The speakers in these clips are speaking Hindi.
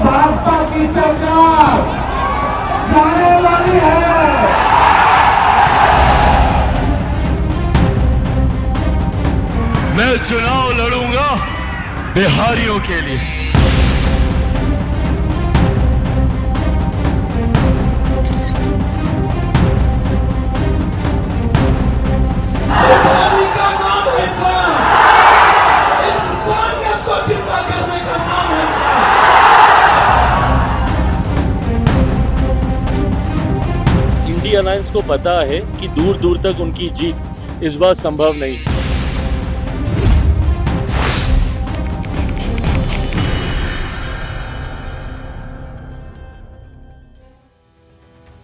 भाजपा की सरकार जाने वाली है। मैं चुनाव लड़ूंगा बिहारियों के लिए। बिहारी का नाम है इस्लाम, इंसानियत को जिंदा करने का नाम है इस्लाम। इंडिया अलायंस को पता है कि दूर दूर तक उनकी जीत इस बार संभव नहीं।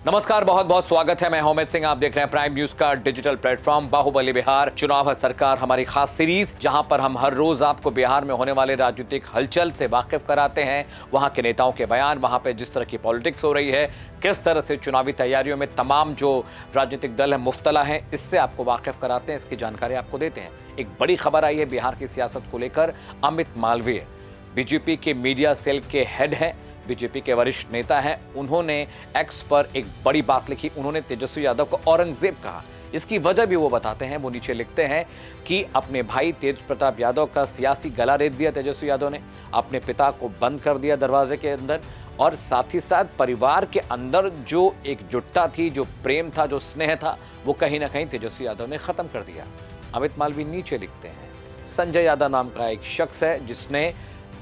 नमस्कार, बहुत बहुत स्वागत है। मैं अमित सिंह, आप देख रहे हैं प्राइम न्यूज का डिजिटल प्लेटफॉर्म बाहुबली बिहार चुनाव है सरकार, हमारी खास सीरीज जहां पर हम हर रोज आपको बिहार में होने वाले राजनीतिक हलचल से वाकिफ कराते हैं। वहां के नेताओं के बयान, वहां पे जिस तरह की पॉलिटिक्स हो रही है, किस तरह से चुनावी तैयारियों में तमाम जो राजनीतिक दल है मुफ्तला है, इससे आपको वाकिफ कराते हैं, इसकी जानकारी आपको देते हैं। एक बड़ी खबर आई है बिहार की सियासत को लेकर। अमित मालवीय बीजेपी के मीडिया सेल के हेड हैं, बीजेपी के वरिष्ठ नेता हैं। उन्होंने एक्स पर एक बड़ी बात लिखी। उन्होंने तेजस्वी यादव को औरंगजेब कहा। इसकी वजह भी वो बताते हैं। वो नीचे लिखते हैं कि अपने भाई तेज प्रताप यादव का सियासी गला रेत दिया तेजस्वी यादव ने, अपने पिता को बंद कर दिया दरवाजे के अंदर, और साथ ही साथ परिवार के अंदर जो एकजुटता थी, जो प्रेम था, जो स्नेह था, वो कहीं ना कहीं तेजस्वी यादव ने खत्म कर दिया। अमित मालवीय नीचे लिखते हैं, संजय यादव नाम का एक शख्स है जिसने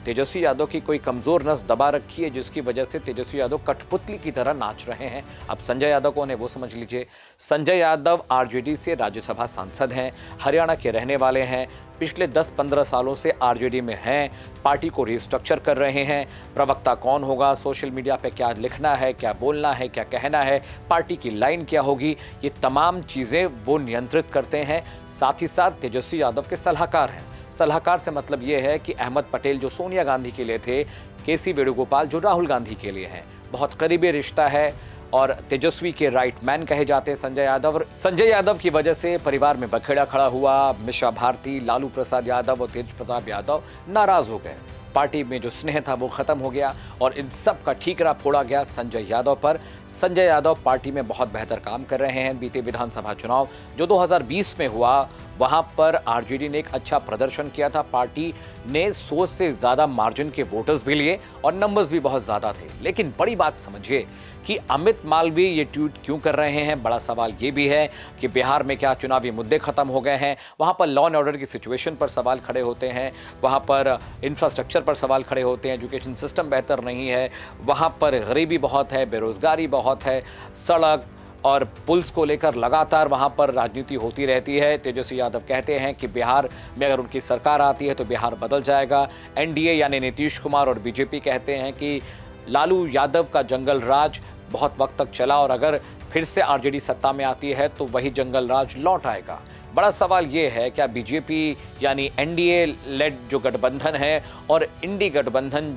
तेजस्वी यादव की कोई कमजोर नस दबा रखी है, जिसकी वजह से तेजस्वी यादव कठपुतली की तरह नाच रहे हैं। अब संजय यादव कौन है वो समझ लीजिए। संजय यादव आरजेडी से राज्यसभा सांसद हैं, हरियाणा के रहने वाले हैं, पिछले 10-15 सालों से आरजेडी में हैं, पार्टी को रिस्ट्रक्चर कर रहे हैं। प्रवक्ता कौन होगा, सोशल मीडिया पे क्या लिखना है, क्या बोलना है, क्या कहना है, पार्टी की लाइन क्या होगी, ये तमाम चीज़ें वो नियंत्रित करते हैं। साथ ही साथ तेजस्वी यादव के सलाहकार हैं। सलाहकार से मतलब ये है कि अहमद पटेल जो सोनिया गांधी के लिए थे, केसी वेणुगोपाल जो राहुल गांधी के लिए हैं, बहुत करीबी रिश्ता है और तेजस्वी के राइट मैन कहे जाते हैं संजय यादव। और संजय यादव की वजह से परिवार में बखेड़ा खड़ा हुआ। मिशा भारती, लालू प्रसाद यादव और तेज प्रताप यादव नाराज हो गए। पार्टी में जो स्नेह था वो खत्म हो गया और इन सब का ठीकरा फोड़ा गया संजय यादव पर। संजय यादव पार्टी में बहुत बेहतर काम कर रहे हैं। बीते विधानसभा चुनाव जो 2020 में हुआ, वहां पर आरजेडी ने एक अच्छा प्रदर्शन किया था। पार्टी ने 100 से ज्यादा मार्जिन के वोटर्स भी लिए और नंबर्स भी बहुत ज्यादा थे। लेकिन बड़ी बात समझिए कि अमित मालवीय ये ट्वीट क्यों कर रहे हैं। बड़ा सवाल ये भी है कि बिहार में क्या चुनावी मुद्दे खत्म हो गए हैं, वहां पर लॉ एंड ऑर्डर की सिचुएशन पर सवाल खड़े होते हैं, वहां पर इंफ्रास्ट्रक्चर पर सवाल खड़े होते हैं, एजुकेशन सिस्टम बेहतर नहीं है, वहां पर गरीबी बहुत है, बेरोजगारी बहुत है, सड़क और पुल्स को लेकर लगातार वहां पर राजनीति होती रहती है। तेजस्वी यादव कहते हैं कि बिहार में अगर उनकी सरकार आती है तो बिहार बदल जाएगा। एनडीए यानी नीतीश कुमार और बीजेपी कहते हैं कि लालू यादव का जंगल राज बहुत वक्त तक चला और अगर फिर से आरजेडी सत्ता में आती है तो वही जंगल राज लौट आएगा। बड़ा सवाल ये है, क्या बीजेपी यानी एनडीए लेड जो गठबंधन है और इंडी गठबंधन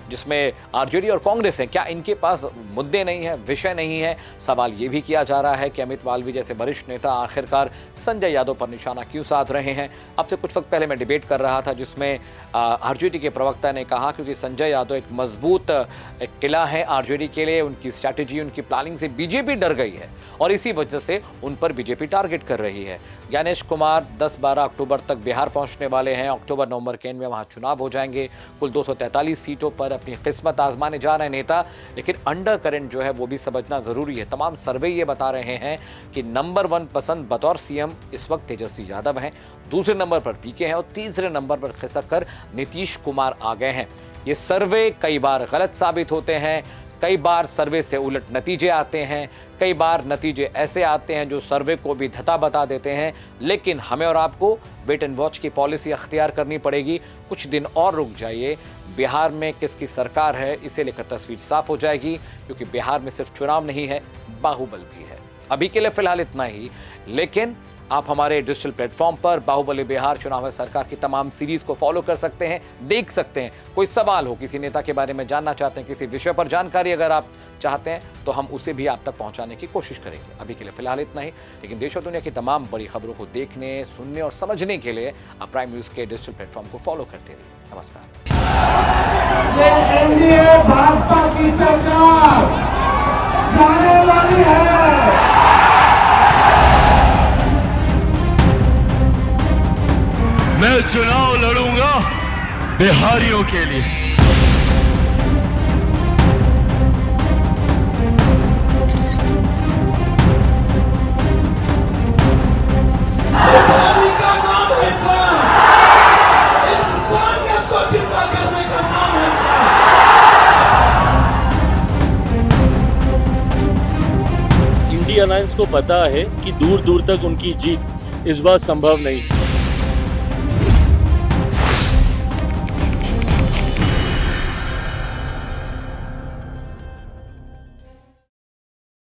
जिसमें आरजेडी और कांग्रेस है, क्या इनके पास मुद्दे नहीं है, विषय नहीं है? सवाल ये भी किया जा रहा है कि अमित मालवीय जैसे वरिष्ठ नेता आखिरकार संजय यादव पर निशाना क्यों साध रहे हैं। अब से कुछ वक्त पहले मैं डिबेट कर रहा था जिसमें आरजेडी के प्रवक्ता ने कहा क्योंकि संजय यादव एक मजबूत किला है आरजेडी के लिए, उनकी स्ट्रैटेजी, उनकी प्लानिंग से बीजेपी डर गई है और इसी वजह से उन पर बीजेपी टारगेट कर रही है। ज्ञानेश कुमार 10-12 अक्टूबर तक बिहार पहुंचने वाले हैं। अक्टूबर-नवंबर के एंड में वहां चुनाव हो जाएंगे। कुल 243 सीटों पर अपनी किस्मत आजमाने जा रहे नेता, लेकिन अंडर करंट जो है वो भी समझना जरूरी है। तमाम सर्वे ये बता रहे हैं कि नंबर 1 पसंद बतौर सीएम इस वक्त तेजस्वी यादव हैं, दूसरे नंबर पर पीके हैं और तीसरे नंबर पर खिसक कर नीतीश कुमार आ गए हैं। ये सर्वे कई बार गलत साबित होते हैं, कई बार सर्वे से उलट नतीजे आते हैं, कई बार नतीजे ऐसे आते हैं जो सर्वे को भी धता बता देते हैं। लेकिन हमें और आपको वेट एंड वॉच की पॉलिसी अख्तियार करनी पड़ेगी। कुछ दिन और रुक जाइए, बिहार में किसकी सरकार है इसे लेकर तस्वीर साफ हो जाएगी, क्योंकि बिहार में सिर्फ चुनाव नहीं है, बाहुबल भी है। अभी के लिए फिलहाल इतना ही, लेकिन आप हमारे डिजिटल प्लेटफॉर्म पर बाहुबली बिहार चुनाव है सरकार की तमाम सीरीज को फॉलो कर सकते हैं, देख सकते हैं। कोई सवाल हो, किसी नेता के बारे में जानना चाहते हैं, किसी विषय पर जानकारी अगर आप चाहते हैं तो हम उसे भी आप तक पहुंचाने की कोशिश करेंगे। अभी के लिए फिलहाल इतना ही, लेकिन देश और दुनिया की तमाम बड़ी खबरों को देखने, सुनने और समझने के लिए आप प्राइम न्यूज के डिजिटल प्लेटफॉर्म को फॉलो करते रहिए। नमस्कार। ये एनडीए भाजपा की सरकार जाने वाली है। मैं चुनाव लड़ूंगा बिहारियों के लिए। बिहारी का नाम है इस्लाम, इंसानियत को जिंदा करने का नाम है इस्लाम। इंडिया अलायंस को पता है कि दूर दूर तक उनकी जीत इस बार संभव नहीं।